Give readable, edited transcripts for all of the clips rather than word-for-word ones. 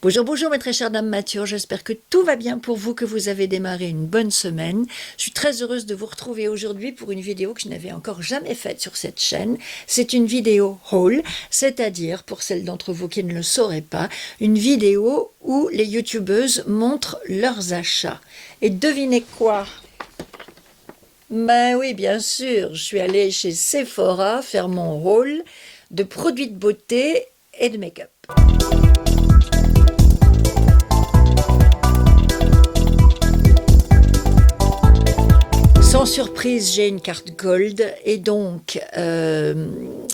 Bonjour, bonjour mes très chères dames matures, j'espère que tout va bien pour vous, que vous avez démarré une bonne semaine. Je suis très heureuse de vous retrouver aujourd'hui pour une vidéo que je n'avais encore jamais faite sur cette chaîne. C'est une vidéo haul, c'est-à-dire, pour celles d'entre vous qui ne le sauraient pas, une vidéo où les youtubeuses montrent leurs achats. Et devinez quoi? Ben oui, bien sûr, je suis allée chez Sephora faire mon haul de produits de beauté et de make-up. Sans surprise, j'ai une carte Gold et donc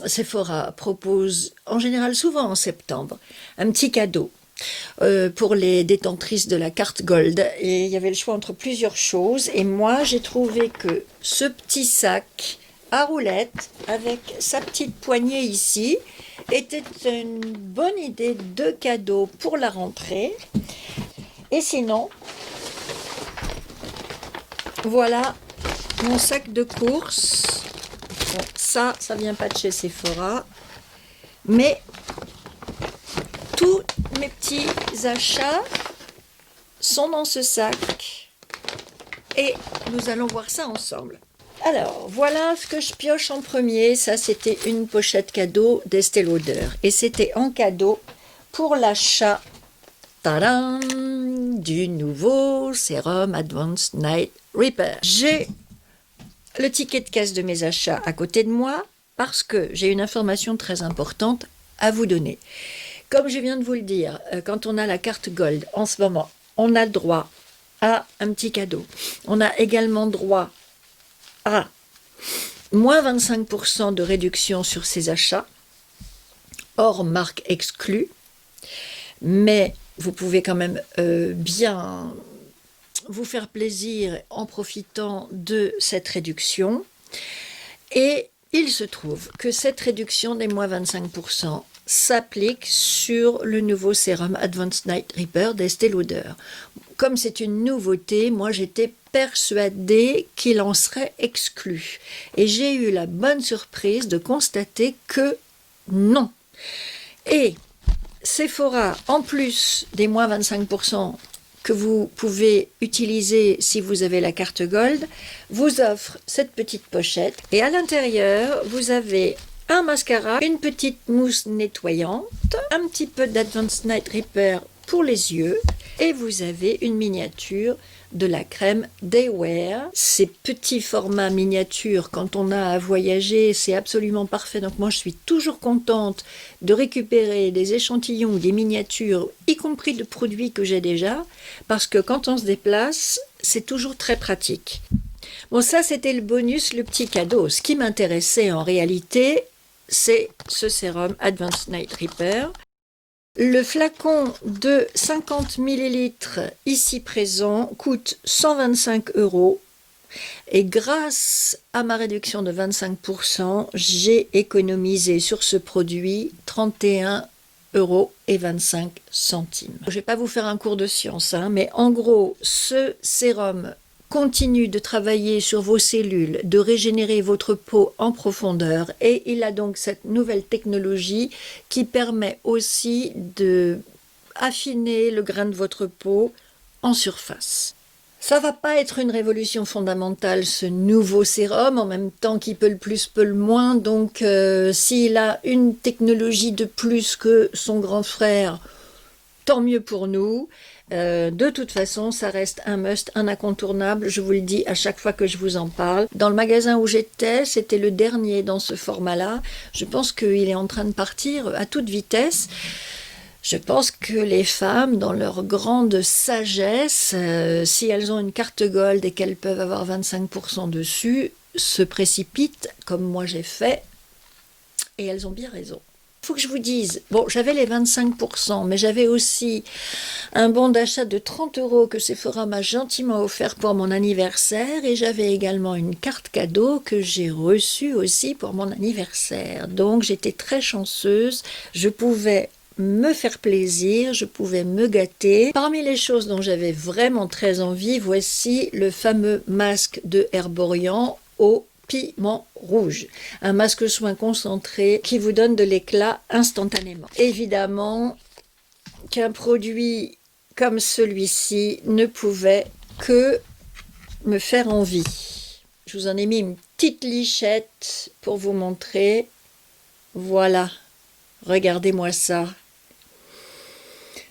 Sephora propose en général souvent en septembre un petit cadeau pour les détentrices de la carte Gold. Et il y avait le choix entre plusieurs choses et moi j'ai trouvé que ce petit sac à roulettes avec sa petite poignée ici était une bonne idée de cadeau pour la rentrée. Et sinon, voilà mon sac de course. Bon, ça vient pas de chez Sephora, mais tous mes petits achats sont dans ce sac et nous allons voir ça ensemble. Alors, voilà ce que je pioche en premier. Ça, c'était une pochette cadeau d'Estée Lauder et c'était en cadeau pour l'achat tadam, du nouveau sérum Advanced Night Repair. J'ai le ticket de caisse de mes achats à côté de moi parce que j'ai une information très importante à vous donner. Comme je viens de vous le dire, quand on a la carte Gold en ce moment, on a le droit à un petit cadeau. On a également droit à moins 25% de réduction sur ses achats, hors marque exclue, mais vous pouvez quand même bien vous faire plaisir en profitant de cette réduction. Et il se trouve que cette réduction des moins 25% s'applique sur le nouveau sérum Advanced Night Repair d'Estée Lauder. Comme c'est une nouveauté, moi j'étais persuadée qu'il en serait exclu. Et j'ai eu la bonne surprise de constater que non. Et Sephora, en plus des moins 25% que vous pouvez utiliser si vous avez la carte Gold, vous offre cette petite pochette. Et à l'intérieur, vous avez un mascara, une petite mousse nettoyante, un petit peu d'Advanced Night Repair pour les yeux, et vous avez une miniature de la crème Day Wear. Ces petits formats miniatures, quand on a à voyager, c'est absolument parfait. Donc moi, je suis toujours contente de récupérer des échantillons ou des miniatures, y compris de produits que j'ai déjà, parce que quand on se déplace, c'est toujours très pratique. Bon, ça, c'était le bonus, le petit cadeau. Ce qui m'intéressait en réalité, c'est ce sérum Advanced Night Repair. Le flacon de 50 ml ici présent coûte 125 € et grâce à ma réduction de 25%, j'ai économisé sur ce produit 31,25 €. Je ne vais pas vous faire un cours de science, mais en gros, ce sérum continue de travailler sur vos cellules, de régénérer votre peau en profondeur et il a donc cette nouvelle technologie qui permet aussi de affiner le grain de votre peau en surface. Ça va pas être une révolution fondamentale ce nouveau sérum, en même temps qui peut le plus peut le moins, donc s'il a une technologie de plus que son grand frère, tant mieux pour nous. De toute façon, ça reste un must, un incontournable, je vous le dis à chaque fois que je vous en parle. Dans le magasin où j'étais, c'était le dernier dans ce format-là. Je pense qu'il est en train de partir à toute vitesse. Je pense que les femmes, dans leur grande sagesse, si elles ont une carte Gold et qu'elles peuvent avoir 25% dessus, se précipitent, comme moi j'ai fait, et elles ont bien raison. Il faut que je vous dise, bon, j'avais les 25%, mais j'avais aussi un bon d'achat de 30 € que Sephora m'a gentiment offert pour mon anniversaire et j'avais également une carte cadeau que j'ai reçue aussi pour mon anniversaire. Donc j'étais très chanceuse, je pouvais me faire plaisir, je pouvais me gâter. Parmi les choses dont j'avais vraiment très envie, voici le fameux masque de Herborian au piment rouge, un masque soin concentré qui vous donne de l'éclat instantanément. Évidemment, qu'un produit comme celui-ci ne pouvait que me faire envie. Je vous en ai mis une petite lichette pour vous montrer. Voilà, regardez-moi ça.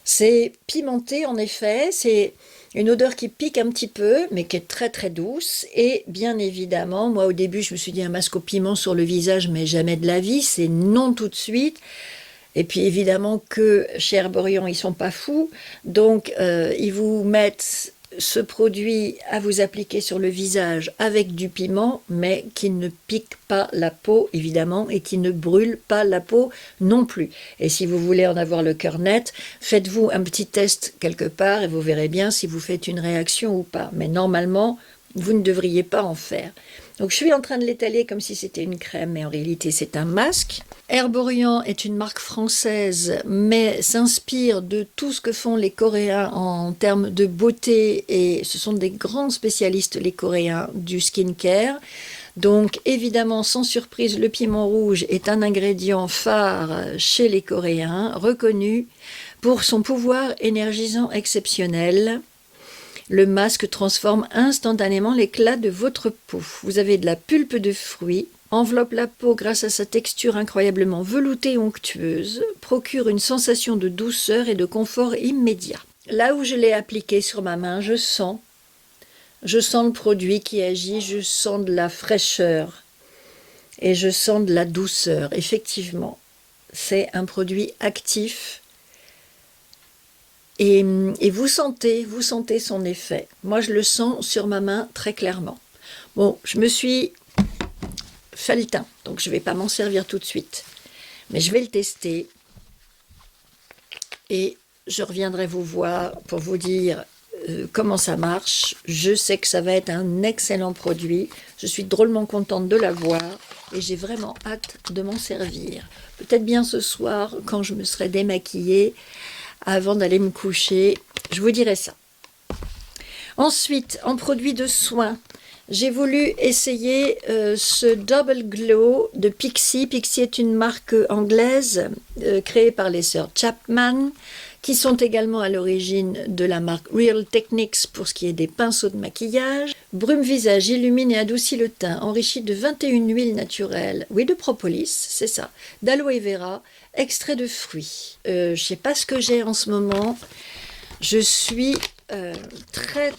C'est pimenté en effet, c'est une odeur qui pique un petit peu, mais qui est très très douce. Et bien évidemment, moi au début je me suis dit un masque au piment sur le visage, mais jamais de la vie, c'est non tout de suite. Et puis évidemment que chez Herborian, ils sont pas fous, donc ils vous mettent ce produit à vous appliquer sur le visage avec du piment, mais qui ne pique pas la peau évidemment et qui ne brûle pas la peau non plus. Et si vous voulez en avoir le cœur net, faites-vous un petit test quelque part et vous verrez bien si vous faites une réaction ou pas. Mais normalement, vous ne devriez pas en faire. Donc je suis en train de l'étaler comme si c'était une crème, mais en réalité c'est un masque. Herborian est une marque française, mais s'inspire de tout ce que font les Coréens en termes de beauté, et ce sont des grands spécialistes, les Coréens, du skincare. Donc évidemment, sans surprise, le piment rouge est un ingrédient phare chez les Coréens, reconnu pour son pouvoir énergisant exceptionnel. Le masque transforme instantanément l'éclat de votre peau. Vous avez de la pulpe de fruits, enveloppe la peau grâce à sa texture incroyablement veloutée et onctueuse, procure une sensation de douceur et de confort immédiat. Là où je l'ai appliqué sur ma main, je sens le produit qui agit, je sens de la fraîcheur et je sens de la douceur. Effectivement, c'est un produit actif. Et vous sentez son effet. Moi, je le sens sur ma main très clairement. Bon, je me suis fait le teint, donc je ne vais pas m'en servir tout de suite. Mais je vais le tester. Et je reviendrai vous voir pour vous dire comment ça marche. Je sais que ça va être un excellent produit. Je suis drôlement contente de l'avoir. Et j'ai vraiment hâte de m'en servir. Peut-être bien ce soir, quand je me serai démaquillée, avant d'aller me coucher, je vous dirai ça. Ensuite, en produit de soin, j'ai voulu essayer ce Double Glow de Pixi. Pixi est une marque anglaise créée par les sœurs Chapman, qui sont également à l'origine de la marque Real Techniques pour ce qui est des pinceaux de maquillage. Brume visage, illumine et adoucit le teint, enrichi de 21 huiles naturelles, oui, de propolis, c'est ça, d'aloe vera, extrait de fruits. Je ne sais pas ce que j'ai en ce moment. Je suis très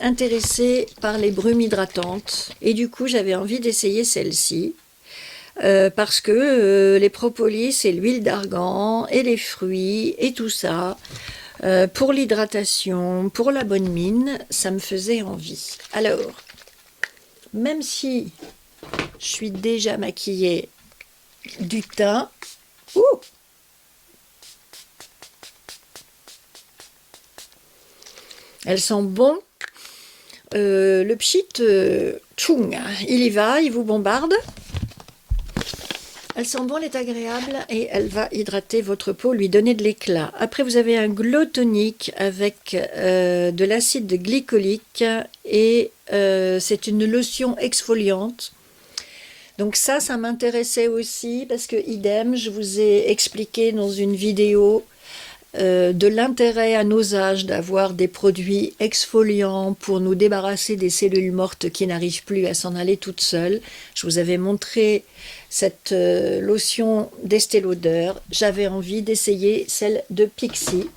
intéressée par les brumes hydratantes et du coup j'avais envie d'essayer celle-ci. Parce que les propolis et l'huile d'argan et les fruits et tout ça, pour l'hydratation, pour la bonne mine, ça me faisait envie. Alors, même si je suis déjà maquillée du teint, elles sont bonnes. Le pchit, tchoung, il y va, il vous bombarde. Elle sent bon, elle est agréable et elle va hydrater votre peau, lui donner de l'éclat. Après, vous avez un glow tonique avec de l'acide glycolique et c'est une lotion exfoliante. Donc ça m'intéressait aussi parce que idem, je vous ai expliqué dans une vidéo de l'intérêt à nos âges d'avoir des produits exfoliants pour nous débarrasser des cellules mortes qui n'arrivent plus à s'en aller toutes seules. Je vous avais montré cette lotion d'Estée Lauder. J'avais envie d'essayer celle de Pixi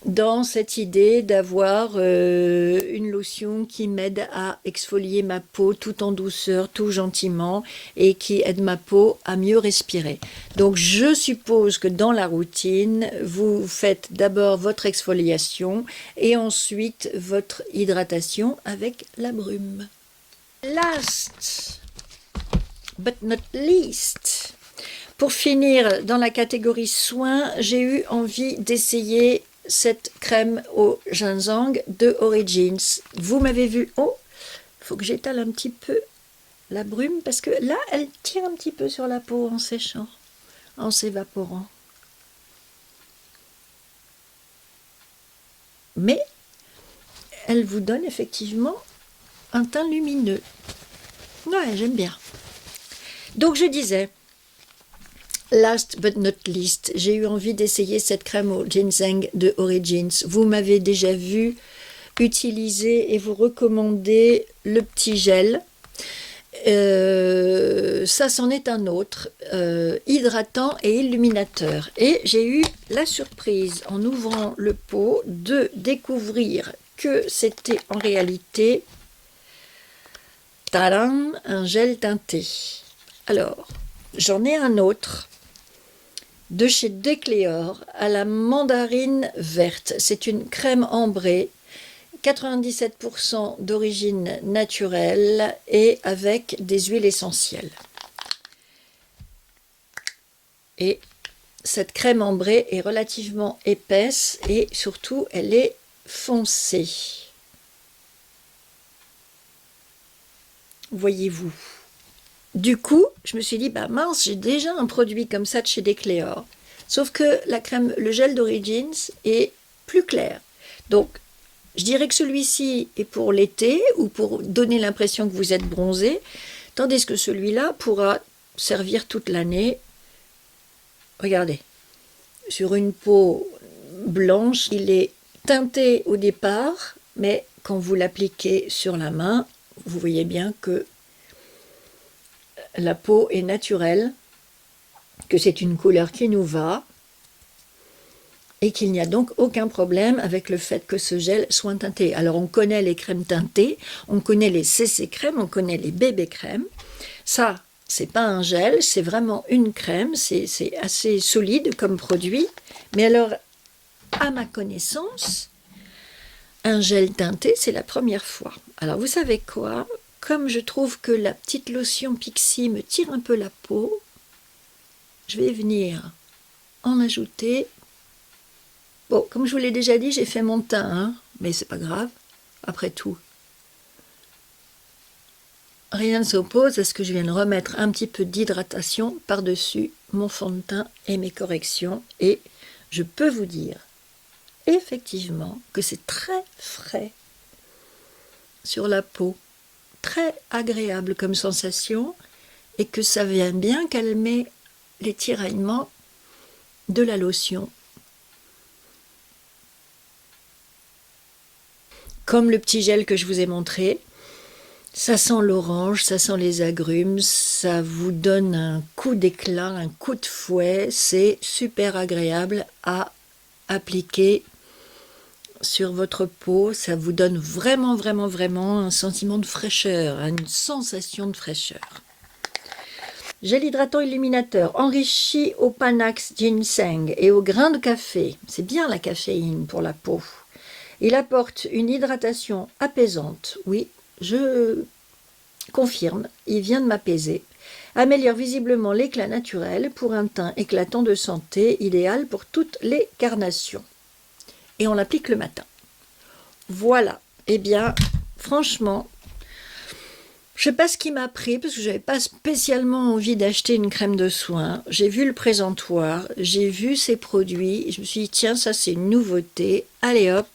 dans cette idée d'avoir une lotion qui m'aide à exfolier ma peau tout en douceur, tout gentiment, et qui aide ma peau à mieux respirer. Donc je suppose que dans la routine, vous faites d'abord votre exfoliation et ensuite votre hydratation avec la brume. Last but not least, pour finir dans la catégorie soins, j'ai eu envie d'essayer cette crème au ginseng de Origins. Vous m'avez vu, il faut que j'étale un petit peu la brume parce que là, elle tire un petit peu sur la peau en séchant, en s'évaporant. Mais elle vous donne effectivement un teint lumineux. Ouais, j'aime bien. Donc je disais, last but not least, j'ai eu envie d'essayer cette crème au ginseng de Origins. Vous m'avez déjà vu utiliser et vous recommander le petit gel. Ça c'en est un autre, hydratant et illuminateur. Et j'ai eu la surprise en ouvrant le pot de découvrir que c'était en réalité tadam, un gel teinté. Alors, j'en ai un autre de chez Decléor à la mandarine verte. C'est une crème ambrée, 97% d'origine naturelle et avec des huiles essentielles. Et cette crème ambrée est relativement épaisse et surtout elle est foncée. Voyez-vous. Du coup, je me suis dit, bah mince, j'ai déjà un produit comme ça de chez Decléor. Sauf que la crème, le gel d'Origins est plus clair. Donc, je dirais que celui-ci est pour l'été ou pour donner l'impression que vous êtes bronzé, tandis que celui-là pourra servir toute l'année. Regardez, sur une peau blanche, il est teinté au départ, mais quand vous l'appliquez sur la main, vous voyez bien que la peau est naturelle, que c'est une couleur qui nous va, et qu'il n'y a donc aucun problème avec le fait que ce gel soit teinté. Alors on connaît les crèmes teintées, on connaît les CC crèmes, on connaît les bébés crèmes. Ça, c'est pas un gel, c'est vraiment une crème, c'est assez solide comme produit. Mais alors, à ma connaissance, un gel teinté, c'est la première fois. Alors vous savez quoi? Comme je trouve que la petite lotion Pixi me tire un peu la peau, je vais venir en ajouter. Bon, comme je vous l'ai déjà dit, j'ai fait mon teint, hein, mais c'est pas grave, après tout. Rien ne s'oppose à ce que je vienne remettre un petit peu d'hydratation par-dessus mon fond de teint et mes corrections. Et je peux vous dire, effectivement, que c'est très frais sur la peau, très agréable comme sensation, et que ça vient bien calmer les tiraillements de la lotion. Comme le petit gel que je vous ai montré, ça sent l'orange, ça sent les agrumes, ça vous donne un coup d'éclat, un coup de fouet, c'est super agréable à appliquer sur votre peau, ça vous donne vraiment, vraiment, vraiment un sentiment de fraîcheur, une sensation de fraîcheur. Gel hydratant illuminateur, enrichi au Panax ginseng et au grain de café. C'est bien la caféine pour la peau. Il apporte une hydratation apaisante. Oui, je confirme, il vient de m'apaiser. Améliore visiblement l'éclat naturel pour un teint éclatant de santé, idéal pour toutes les carnations. Et on l'applique le matin. Voilà. Eh bien, franchement, je ne sais pas ce qui m'a pris, parce que je n'avais pas spécialement envie d'acheter une crème de soin. J'ai vu le présentoir, j'ai vu ces produits, et je me suis dit, tiens, ça c'est une nouveauté. Allez hop.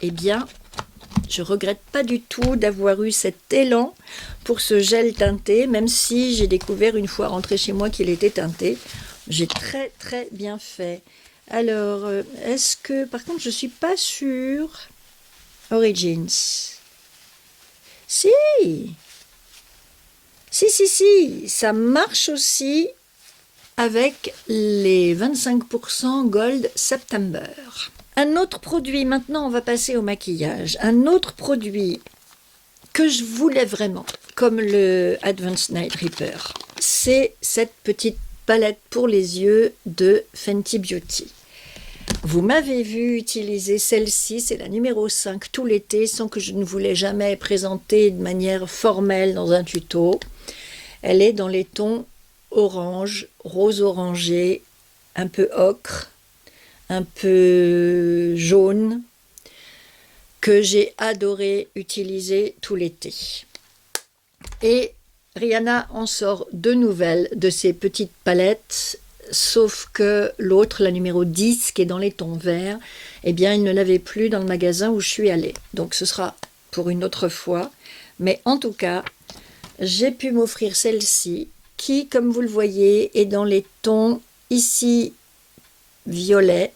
Eh bien, je ne regrette pas du tout d'avoir eu cet élan pour ce gel teinté, même si j'ai découvert une fois rentré chez moi qu'il était teinté. J'ai très très bien fait. Alors, est-ce que... Par contre, je ne suis pas sûre. Origins. Si, ça marche aussi avec les 25% Gold September. Un autre produit, maintenant on va passer au maquillage. Un autre produit que je voulais vraiment, comme le Advanced Night Repair, c'est cette petite palette pour les yeux de Fenty Beauty. Vous m'avez vu utiliser celle-ci, c'est la numéro 5 tout l'été, sans que je ne vous l'ai jamais présentée de manière formelle dans un tuto. Elle est dans les tons orange, rose orangé, un peu ocre, un peu jaune, que j'ai adoré utiliser tout l'été. Et Rihanna en sort deux nouvelles de ces petites palettes, sauf que l'autre, la numéro 10, qui est dans les tons verts, eh bien, il ne l'avait plus dans le magasin où je suis allée. Donc, ce sera pour une autre fois. Mais en tout cas, j'ai pu m'offrir celle-ci, qui, comme vous le voyez, est dans les tons ici violet,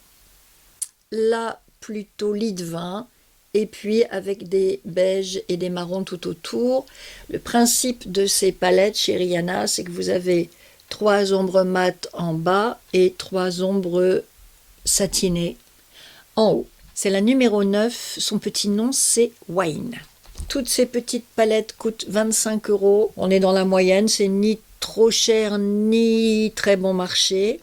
là plutôt lit de vin, et puis avec des beiges et des marrons tout autour. Le principe de ces palettes chez Rihanna, c'est que vous avez 3 ombres mates en bas et 3 ombres satinées en haut. C'est la numéro 9, son petit nom c'est Wine. Toutes ces petites palettes coûtent 25 €. On est dans la moyenne, c'est ni trop cher ni très bon marché.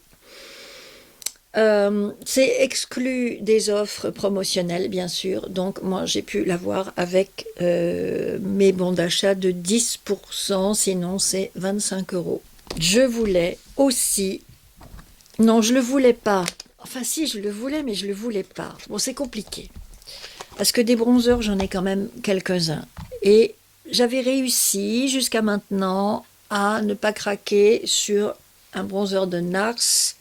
C'est exclu des offres promotionnelles, bien sûr. Donc, moi, j'ai pu l'avoir avec mes bons d'achat de 10%. Sinon, c'est 25 €. Je voulais aussi... Non, je ne le voulais pas. Enfin, si, je le voulais, mais je ne le voulais pas. Bon, c'est compliqué. Parce que des bronzers, j'en ai quand même quelques-uns. Et j'avais réussi, jusqu'à maintenant, à ne pas craquer sur un bronzer de NARS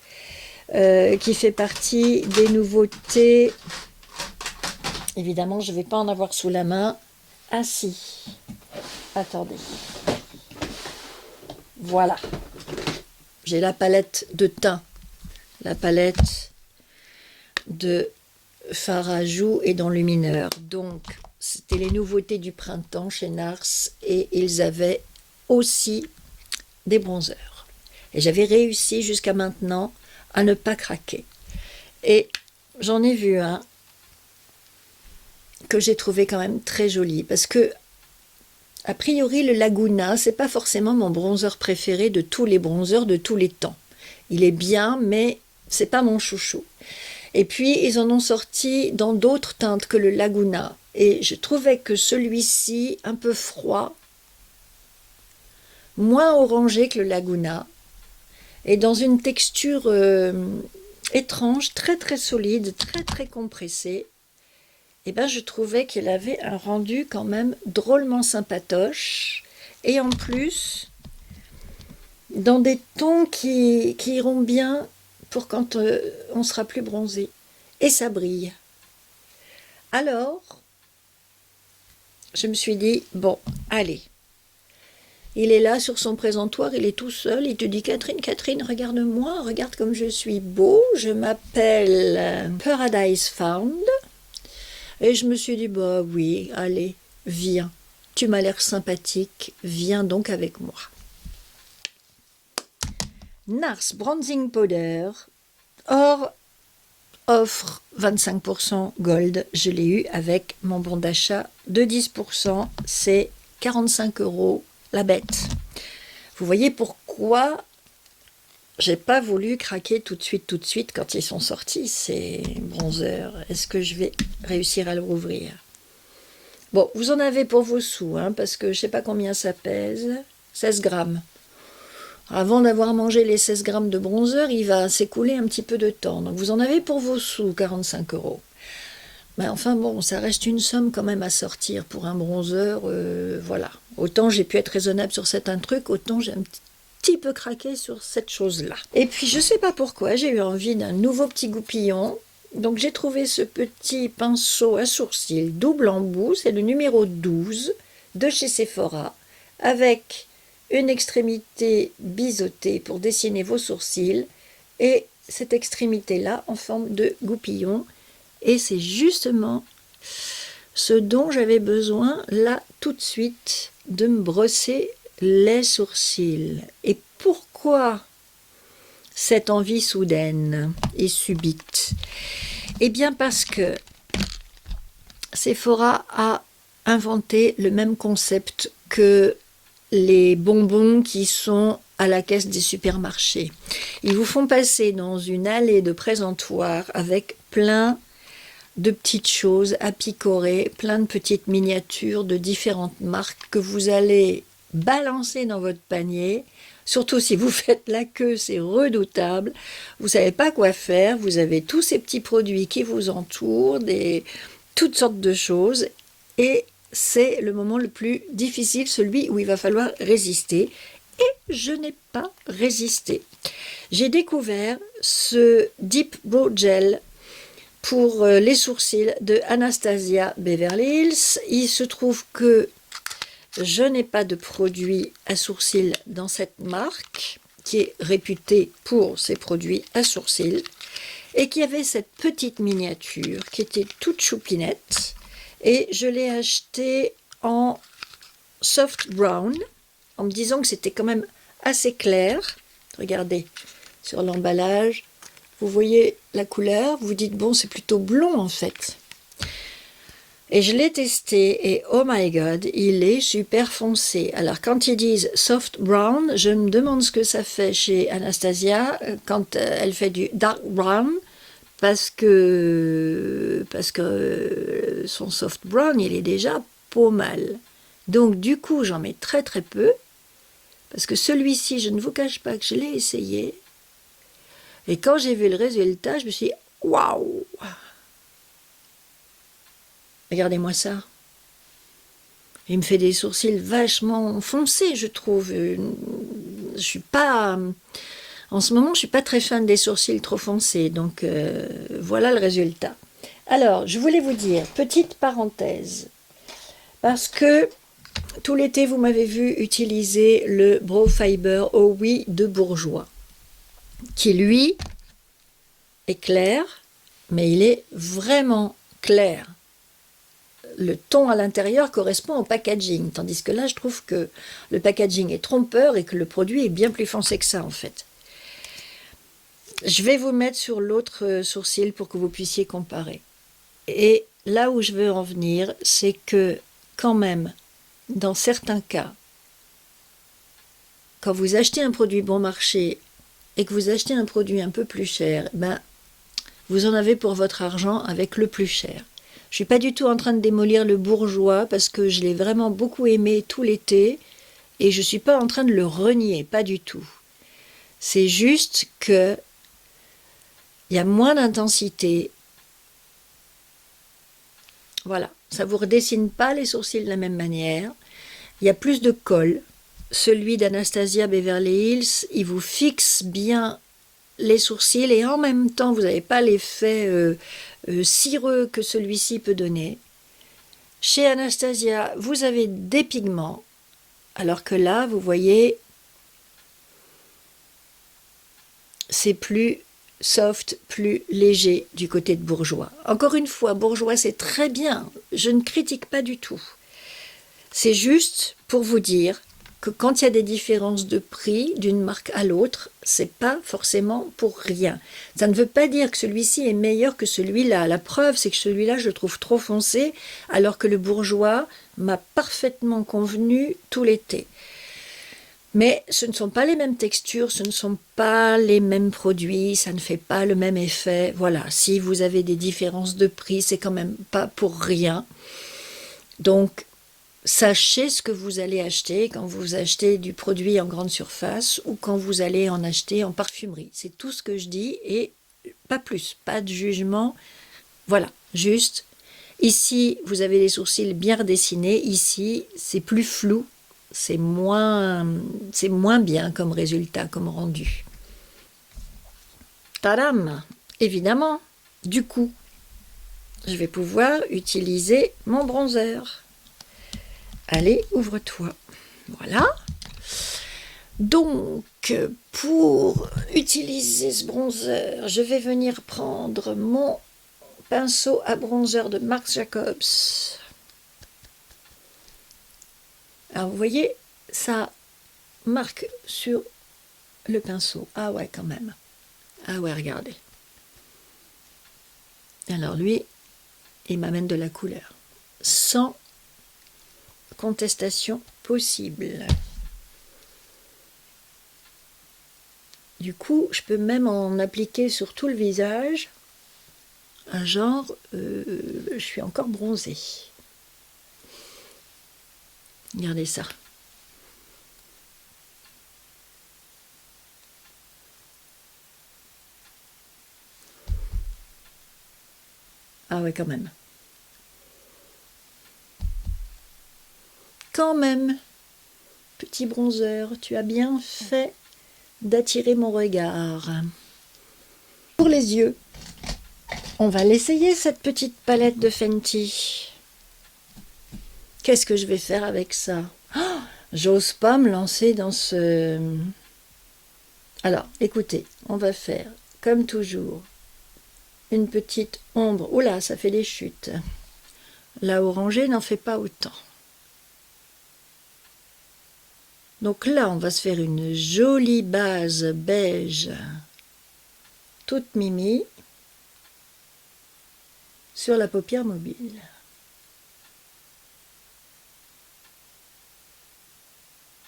qui fait partie des nouveautés. Évidemment, je ne vais pas en avoir sous la main. Ah si, attendez. Voilà. J'ai la palette de teint, la palette de fard à joues et d'enlumineur. Donc, c'était les nouveautés du printemps chez NARS et ils avaient aussi des bronzers. Et j'avais réussi jusqu'à maintenant à ne pas craquer. Et j'en ai vu un que j'ai trouvé quand même très joli parce que a priori le Laguna c'est pas forcément mon bronzer préféré de tous les bronzers de tous les temps. Il est bien mais c'est pas mon chouchou. Et puis ils en ont sorti dans d'autres teintes que le Laguna et je trouvais que celui-ci un peu froid, moins orangé que le Laguna et dans une texture étrange, très très solide, très très compressée. Et ben je trouvais qu'il avait un rendu quand même drôlement sympatoche et en plus dans des tons qui iront bien pour quand on sera plus bronzé et ça brille. Alors je me suis dit bon allez, il est là sur son présentoir, il est tout seul, il te dit Catherine, Catherine, regarde-moi, regarde comme je suis beau, je m'appelle Paradise Found. Et je me suis dit, bah oui, allez, viens, tu m'as l'air sympathique, viens donc avec moi. NARS Bronzing Powder, hors offre 25% gold, je l'ai eu avec mon bon d'achat de 10%, c'est 45 € la bête. Vous voyez pourquoi j'ai pas voulu craquer tout de suite quand ils sont sortis ces bronzers. Est-ce que je vais réussir à le rouvrir? Bon, vous en avez pour vos sous, hein, parce que je sais pas combien ça pèse. 16 grammes. Avant d'avoir mangé les 16 grammes de bronzer, il va s'écouler un petit peu de temps. Donc vous en avez pour vos sous, 45 €. Mais enfin bon, ça reste une somme quand même à sortir pour un bronzer, voilà. Autant j'ai pu être raisonnable sur certains trucs, autant j'ai un petit peu craqué sur cette chose-là. Et puis je sais pas pourquoi, j'ai eu envie d'un nouveau petit goupillon. Donc j'ai trouvé ce petit pinceau à sourcils double embout, c'est le numéro 12 de chez Sephora, avec une extrémité biseautée pour dessiner vos sourcils et cette extrémité-là en forme de goupillon. Et c'est justement ce dont j'avais besoin là tout de suite, de me brosser les sourcils. Et pourquoi cette envie soudaine et subite? Eh bien parce que Sephora a inventé le même concept que les bonbons qui sont à la caisse des supermarchés. Ils vous font passer dans une allée de présentoirs avec plein de petites choses à picorer, plein de petites miniatures de différentes marques que vous allez balancer dans votre panier. Surtout si vous faites la queue, c'est redoutable. Vous ne savez pas quoi faire. Vous avez tous ces petits produits qui vous entourent, toutes sortes de choses. Et c'est le moment le plus difficile, celui où il va falloir résister. Et je n'ai pas résisté. J'ai découvert ce Deep Brow Gel pour les sourcils de Anastasia Beverly Hills. Il se trouve que je n'ai pas de produit à sourcils dans cette marque, qui est réputée pour ses produits à sourcils, et qui avait cette petite miniature qui était toute choupinette, et je l'ai achetée en soft brown, en me disant que c'était quand même assez clair. Regardez, sur l'emballage, vous voyez la couleur, vous vous dites, bon, c'est plutôt blond en fait. Et je l'ai testé et oh my god, il est super foncé. Alors quand ils disent soft brown, je me demande ce que ça fait chez Anastasia quand elle fait du dark brown, parce que son soft brown, il est déjà pas mal. Donc du coup, j'en mets très très peu, parce que celui-ci, je ne vous cache pas que je l'ai essayé. Et quand j'ai vu le résultat, je me suis dit, waouh! Regardez-moi ça. Il me fait des sourcils vachement foncés, je trouve. Je suis pas... En ce moment, je suis pas très fan des sourcils trop foncés. Donc, voilà le résultat. Alors, je voulais vous dire, petite parenthèse, parce que tout l'été, vous m'avez vu utiliser le Brow Fiber Oh Oui de Bourjois, qui, lui, est clair, mais il est vraiment clair. Le ton à l'intérieur correspond au packaging, tandis que là, je trouve que le packaging est trompeur et que le produit est bien plus foncé que ça, en fait. Je vais vous mettre sur l'autre sourcil pour que vous puissiez comparer. Et là où je veux en venir, c'est que, quand même, dans certains cas, quand vous achetez un produit bon marché et que vous achetez un produit un peu plus cher, ben, vous en avez pour votre argent avec le plus cher. Je ne suis pas du tout en train de démolir le Bourjois parce que je l'ai vraiment beaucoup aimé tout l'été et je ne suis pas en train de le renier, pas du tout. C'est juste que il y a moins d'intensité. Voilà, ça ne vous redessine pas les sourcils de la même manière. Il y a plus de colle. Celui d'Anastasia Beverly Hills, il vous fixe bien les sourcils et en même temps, vous n'avez pas l'effet cireux que celui-ci peut donner. Chez Anastasia, vous avez des pigments, alors que là, vous voyez, c'est plus soft, plus léger du côté de Bourjois. Encore une fois, Bourjois, c'est très bien. Je ne critique pas du tout. C'est juste pour vous dire que quand il y a des différences de prix d'une marque à l'autre, c'est pas forcément pour rien. Ça ne veut pas dire que celui-ci est meilleur que celui-là. La preuve, c'est que celui-là, je le trouve trop foncé, alors que le Bourjois m'a parfaitement convenu tout l'été. Mais ce ne sont pas les mêmes textures, ce ne sont pas les mêmes produits, ça ne fait pas le même effet. Voilà, si vous avez des différences de prix, c'est quand même pas pour rien. Donc, sachez ce que vous allez acheter quand vous achetez du produit en grande surface ou quand vous allez en acheter en parfumerie. C'est tout ce que je dis et pas plus, pas de jugement. Voilà, juste, ici, vous avez les sourcils bien redessinés. Ici, c'est plus flou, c'est moins bien comme résultat, comme rendu. Tadam! Évidemment, du coup, je vais pouvoir utiliser mon bronzer. Allez, ouvre-toi. Voilà. Donc, pour utiliser ce bronzer, je vais venir prendre mon pinceau à bronzer de Marc Jacobs. Alors, vous voyez, ça marque sur le pinceau. Ah ouais, quand même. Ah ouais, regardez. Alors, lui, il m'amène de la couleur. Sans contestation possible. Du coup, je peux même en appliquer sur tout le visage. Un genre, je suis encore bronzée. Regardez ça. Ah ouais, quand même. Quand même, petit bronzer, tu as bien fait d'attirer mon regard. Pour les yeux, on va l'essayer, cette petite palette de Fenty. Qu'est-ce que je vais faire avec ça? J'ose pas me lancer dans ce... Alors, écoutez, on va faire, comme toujours, une petite ombre. Oula, ça fait des chutes. La orangée n'en fait pas autant. Donc là, on va se faire une jolie base beige, toute mimi, sur la paupière mobile.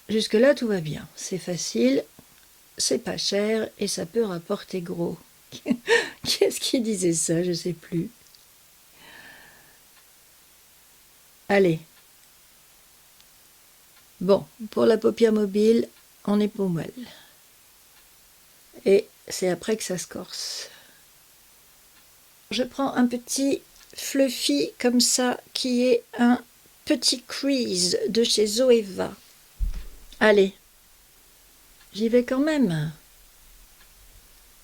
Jusque-là, tout va bien. C'est facile, c'est pas cher et ça peut rapporter gros. Qu'est-ce qui disait ça? Je sais plus. Allez. Bon, pour la paupière mobile, on est pas mal. Et c'est après que ça se corse. Je prends un petit fluffy comme ça, qui est un petit crease de chez Zoeva. Allez, j'y vais quand même.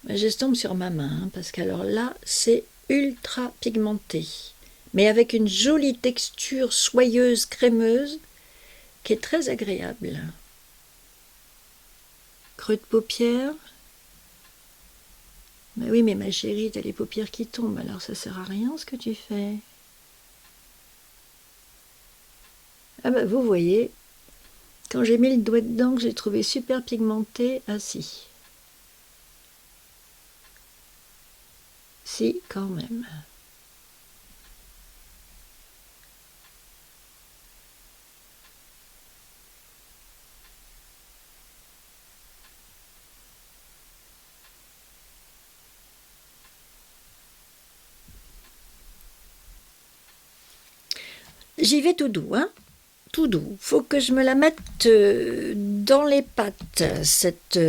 Mais j'estompe sur ma main, parce qu'alors là, c'est ultra pigmenté. Mais avec une jolie texture soyeuse, crémeuse, qui est très agréable. Creux de paupière. Mais oui, mais ma chérie, t'as les paupières qui tombent, alors ça sert à rien ce que tu fais. Ah bah vous voyez, quand j'ai mis le doigt dedans, que j'ai trouvé super pigmenté, ah si. Si, quand même. J'y vais tout doux, hein. Tout doux. Faut que je me la mette dans les pattes, cette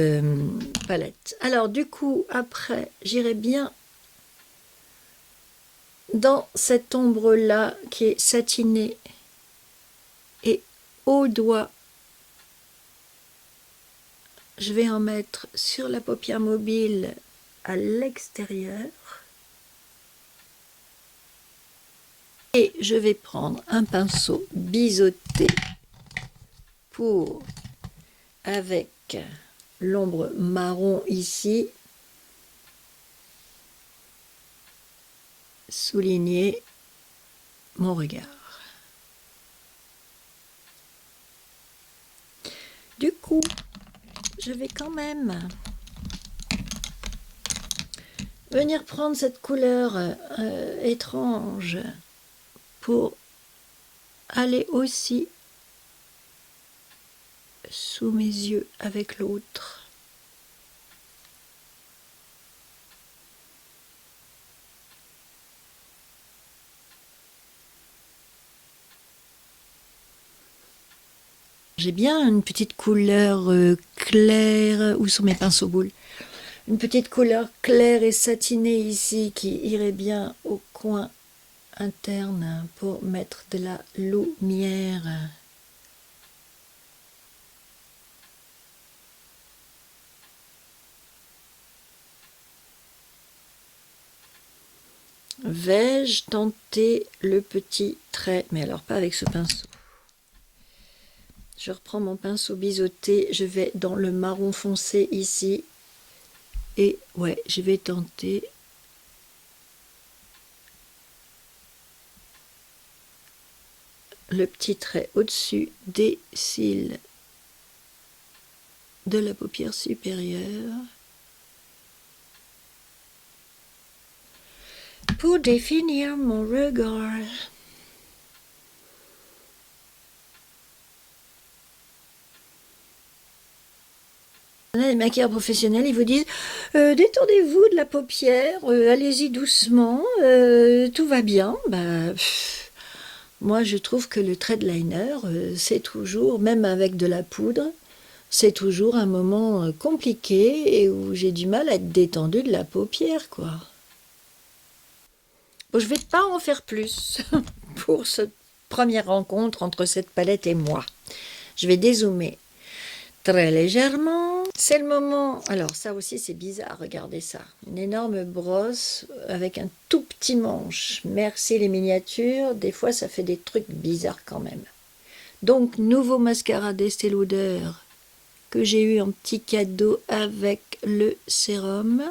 palette. Alors du coup, après, j'irai bien dans cette ombre-là qui est satinée et au doigt. Je vais en mettre sur la paupière mobile à l'extérieur. Et je vais prendre un pinceau biseauté pour, avec l'ombre marron ici, souligner mon regard. Du coup, je vais quand même venir prendre cette couleur étrange pour aller aussi sous mes yeux avec l'autre. J'ai bien une petite couleur claire, où sont mes pinceaux boules? Une petite couleur claire et satinée ici qui irait bien au coin interne pour mettre de la lumière. Vais-je tenter le petit trait? Mais alors pas avec ce pinceau. Je reprends mon pinceau biseauté, je vais dans le marron foncé ici. Et ouais, je vais tenter le petit trait au-dessus des cils de la paupière supérieure pour définir mon regard. Les maquilleurs professionnels, ils vous disent détendez-vous de la paupière, allez-y doucement, tout va bien. Bah, moi, je trouve que le trait de liner, c'est toujours, même avec de la poudre, c'est toujours un moment compliqué et où j'ai du mal à être détendue de la paupière, quoi. Bon, je ne vais pas en faire plus pour cette première rencontre entre cette palette et moi. Je vais dézoomer très légèrement. C'est le moment... Alors ça aussi c'est bizarre, regardez ça. Une énorme brosse avec un tout petit manche. Merci les miniatures, des fois ça fait des trucs bizarres quand même. Donc, nouveau mascara d'Estée Lauder que j'ai eu en petit cadeau avec le sérum.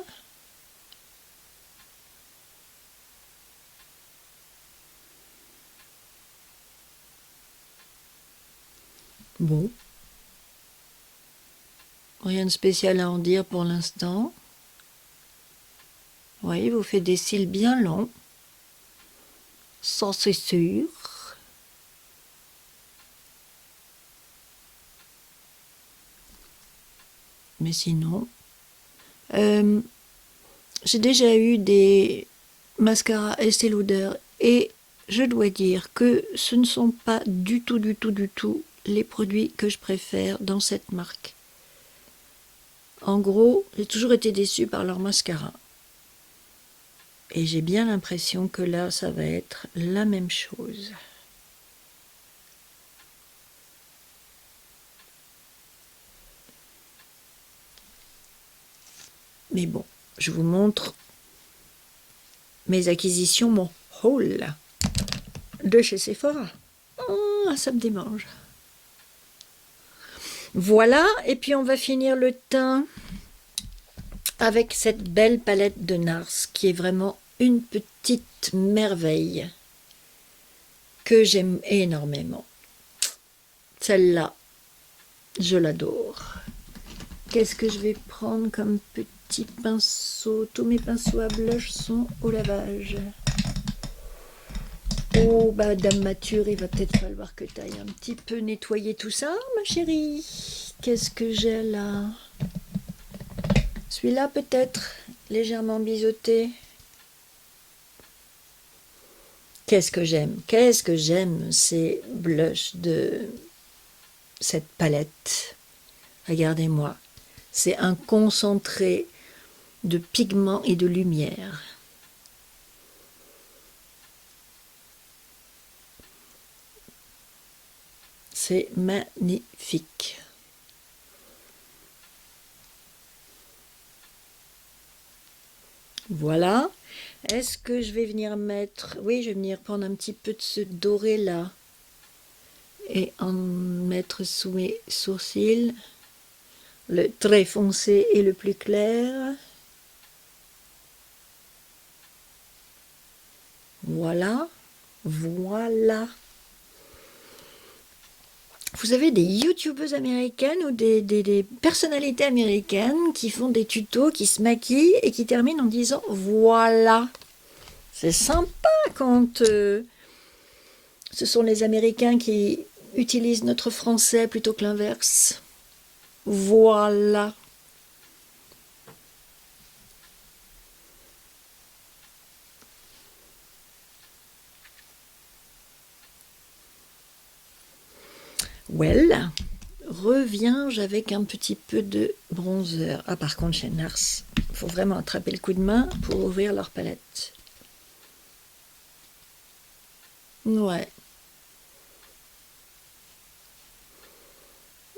Bon. Rien de spécial à en dire pour l'instant. Oui, il vous fait des cils bien longs. Ça, c'est sûr. Mais sinon... j'ai déjà eu des mascaras Estée Lauder et je dois dire que ce ne sont pas du tout les produits que je préfère dans cette marque. En gros, j'ai toujours été déçue par leur mascara. Et j'ai bien l'impression que là, ça va être la même chose. Mais bon, je vous montre mes acquisitions, mon haul de chez Sephora. Oh, ça me démange. Voilà, et puis on va finir le teint avec cette belle palette de NARS qui est vraiment une petite merveille que j'aime énormément. Celle-là, je l'adore. Qu'est-ce que je vais prendre comme petit pinceau? Tous mes pinceaux à blush sont au lavage. Oh, bah, Dame Mature, il va peut-être falloir que tu ailles un petit peu nettoyer tout ça, ma chérie. Qu'est-ce que j'ai là? Celui-là, peut-être, légèrement biseauté. Qu'est-ce que j'aime ces blushs de cette palette. Regardez-moi, c'est un concentré de pigments et de lumière. C'est magnifique. Voilà. Est-ce que je vais venir mettre... Oui, je vais venir prendre un petit peu de ce doré là et en mettre sous mes sourcils. Le très foncé et le plus clair. Voilà. Voilà. Vous avez des youtubeuses américaines ou des personnalités américaines qui font des tutos, qui se maquillent et qui terminent en disant « Voilà ». C'est sympa quand ce sont les Américains qui utilisent notre français plutôt que l'inverse. Voilà. Well, reviens-je avec un petit peu de bronzer. Ah, par contre, chez NARS, il faut vraiment attraper le coup de main pour ouvrir leur palette. Ouais.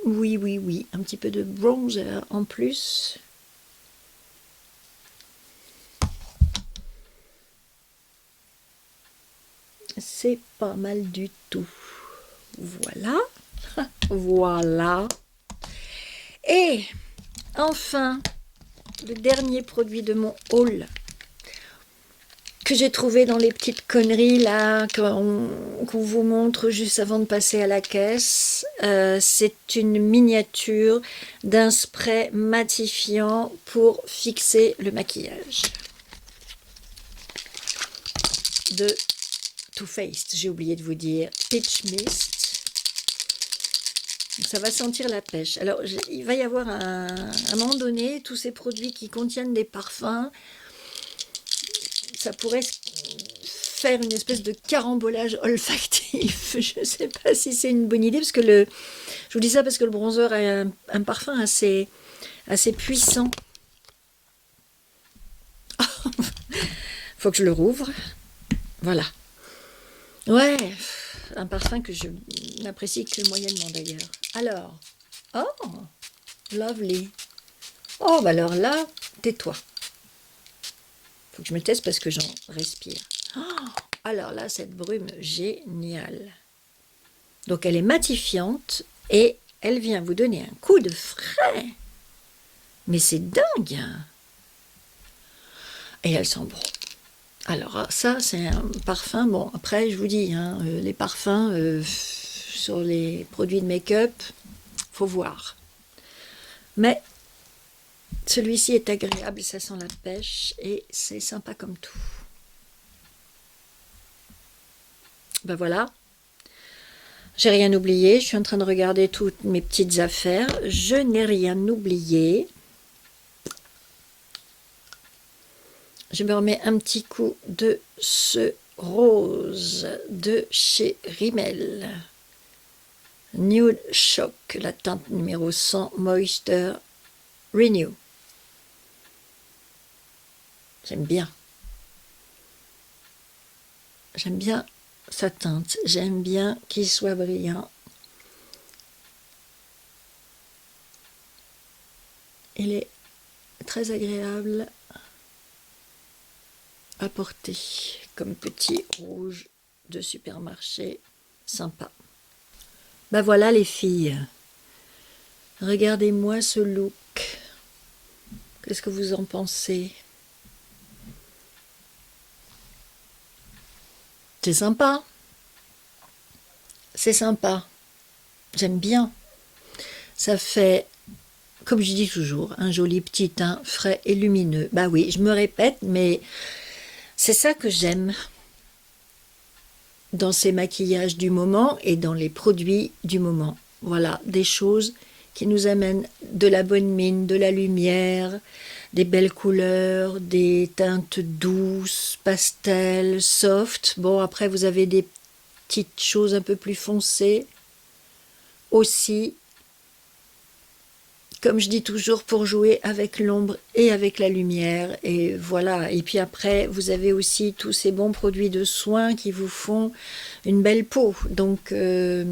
Oui, oui, oui. Un petit peu de bronzer en plus. C'est pas mal du tout. Voilà. Voilà. Et enfin, le dernier produit de mon haul que j'ai trouvé dans les petites conneries là qu'on vous montre juste avant de passer à la caisse. C'est une miniature d'un spray matifiant pour fixer le maquillage de Too Faced. J'ai oublié de vous dire Peach Mist. Donc ça va sentir la pêche. Alors il va y avoir à un moment donné tous ces produits qui contiennent des parfums. Ça pourrait faire une espèce de carambolage olfactif. Je ne sais pas si c'est une bonne idée, parce que je vous dis ça parce que le bronzer a un parfum assez puissant. Faut que je le rouvre. Voilà. Ouais, un parfum que je n'apprécie que moyennement d'ailleurs. Alors, oh, lovely. Oh, bah alors là, tais-toi. Faut que je me teste parce que j'en respire. Oh, alors là, cette brume, géniale. Donc elle est matifiante et elle vient vous donner un coup de frais. Mais c'est dingue. Et elle sent bon. Alors ça, c'est un parfum. Bon, après, je vous dis, hein, les parfums sur les produits de make-up, faut voir. Mais celui-ci est agréable, ça sent la pêche et c'est sympa comme tout. Ben voilà. J'ai rien oublié. Je suis en train de regarder toutes mes petites affaires. Je n'ai rien oublié. Je me remets un petit coup de ce rose de chez Rimmel. Nude Shock, la teinte numéro 100, Moisture Renew. J'aime bien. J'aime bien sa teinte. J'aime bien qu'il soit brillant. Il est très agréable à porter comme petit rouge de supermarché sympa. Ben voilà les filles, regardez-moi ce look, qu'est-ce que vous en pensez? C'est sympa, j'aime bien, ça fait, comme je dis toujours, un joli petit teint frais et lumineux. Bah oui, je me répète, mais c'est ça que j'aime dans ces maquillages du moment et dans les produits du moment. Voilà, des choses qui nous amènent de la bonne mine, de la lumière, des belles couleurs, des teintes douces, pastel, soft. Bon, après, vous avez des petites choses un peu plus foncées aussi. Comme je dis toujours, pour jouer avec l'ombre et avec la lumière. Et voilà. Et puis après, vous avez aussi tous ces bons produits de soins qui vous font une belle peau. Donc, oh,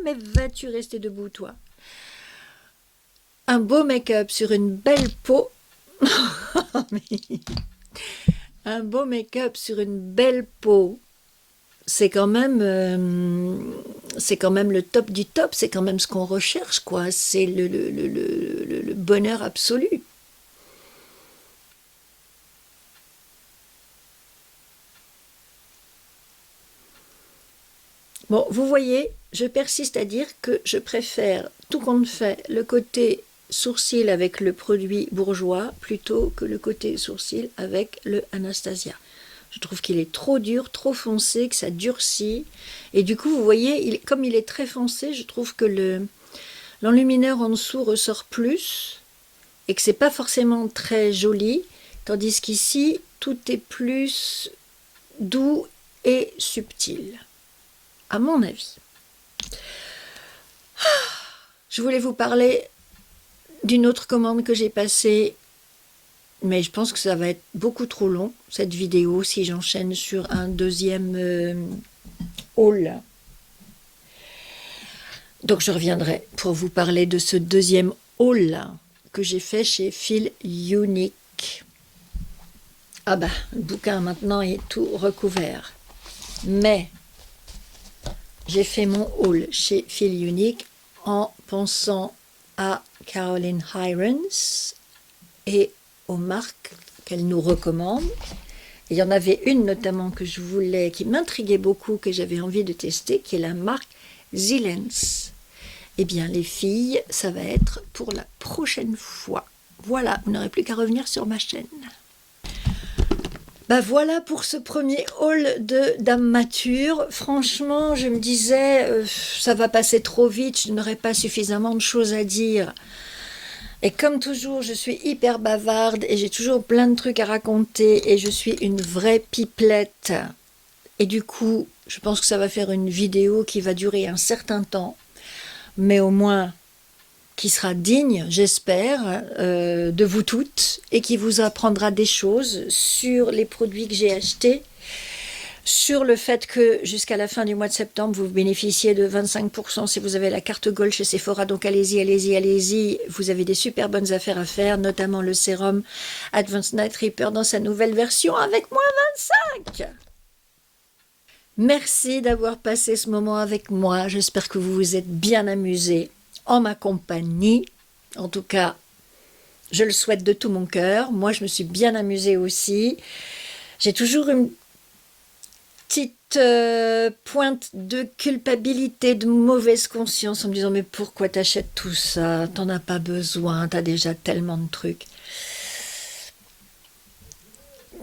mais vas-tu rester debout, toi? Un beau make-up sur une belle peau. Un beau make-up sur une belle peau. C'est quand même le top du top, c'est quand même ce qu'on recherche, quoi. C'est le bonheur absolu. Bon, vous voyez, je persiste à dire que je préfère, tout compte fait, le côté sourcil avec le produit bourgeois plutôt que le côté sourcil avec le Anastasia. Je trouve qu'il est trop dur, trop foncé, que ça durcit. Et du coup, vous voyez, comme il est très foncé, je trouve que l'enlumineur en dessous ressort plus et que c'est pas forcément très joli. Tandis qu'ici, tout est plus doux et subtil, à mon avis. Je voulais vous parler d'une autre commande que j'ai passée, mais je pense que ça va être beaucoup trop long, cette vidéo, si j'enchaîne sur un deuxième haul. Donc je reviendrai pour vous parler de ce deuxième haul que j'ai fait chez Feel Unique. Ah bah, le bouquin maintenant est tout recouvert. Mais j'ai fait mon haul chez Feel Unique en pensant à Caroline Hirons et aux marques qu'elle nous recommande. Il y en avait une notamment que je voulais, qui m'intriguait beaucoup, que j'avais envie de tester, qui est la marque Zilens. Eh bien les filles, ça va être pour la prochaine fois. Voilà, vous n'aurez plus qu'à revenir sur ma chaîne. Ben voilà pour ce premier haul de Dame Mature. Franchement, je me disais, ça va passer trop vite, je n'aurai pas suffisamment de choses à dire. Et comme toujours, je suis hyper bavarde et j'ai toujours plein de trucs à raconter et je suis une vraie pipelette. Et du coup, je pense que ça va faire une vidéo qui va durer un certain temps, mais au moins qui sera digne, j'espère, de vous toutes et qui vous apprendra des choses sur les produits que j'ai achetés, sur le fait que jusqu'à la fin du mois de septembre, vous bénéficiez de 25% si vous avez la carte Gold chez Sephora. Donc allez-y, allez-y, allez-y. Vous avez des super bonnes affaires à faire, notamment le sérum Advanced Night Repair dans sa nouvelle version avec moins 25. Merci d'avoir passé ce moment avec moi. J'espère que vous vous êtes bien amusés en ma compagnie. En tout cas, je le souhaite de tout mon cœur. Moi, je me suis bien amusée aussi. J'ai toujours une petite pointe de culpabilité, de mauvaise conscience en me disant mais pourquoi t'achètes tout ça? T'en as pas besoin, t'as déjà tellement de trucs.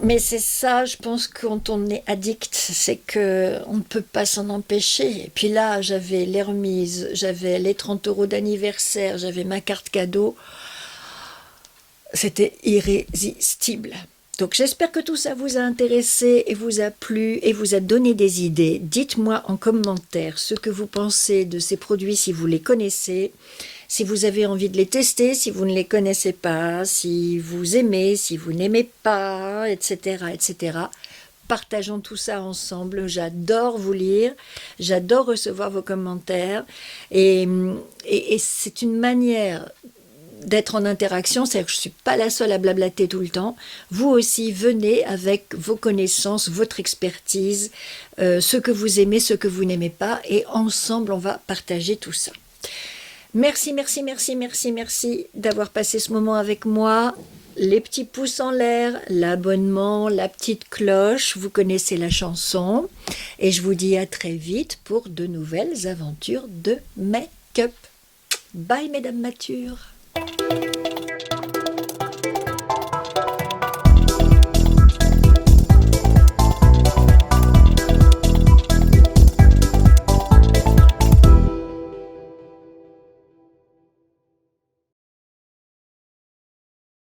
Mais c'est ça, je pense, quand on est addict, c'est que on ne peut pas s'en empêcher. Et puis là, j'avais les remises, j'avais les 30 euros d'anniversaire, j'avais ma carte cadeau. C'était irrésistible. Donc j'espère que tout ça vous a intéressé et vous a plu et vous a donné des idées. Dites-moi en commentaire ce que vous pensez de ces produits si vous les connaissez, si vous avez envie de les tester, si vous ne les connaissez pas, si vous aimez, si vous n'aimez pas, etc., etc. Partageons tout ça ensemble. J'adore vous lire, j'adore recevoir vos commentaires et c'est une manière d'être en interaction, c'est-à-dire que je ne suis pas la seule à blablater tout le temps. Vous aussi, venez avec vos connaissances, votre expertise, ce que vous aimez, ce que vous n'aimez pas, et ensemble, on va partager tout ça. Merci, merci, merci, merci, merci d'avoir passé ce moment avec moi. Les petits pouces en l'air, l'abonnement, la petite cloche, vous connaissez la chanson. Et je vous dis à très vite pour de nouvelles aventures de make-up. Bye, mesdames matures.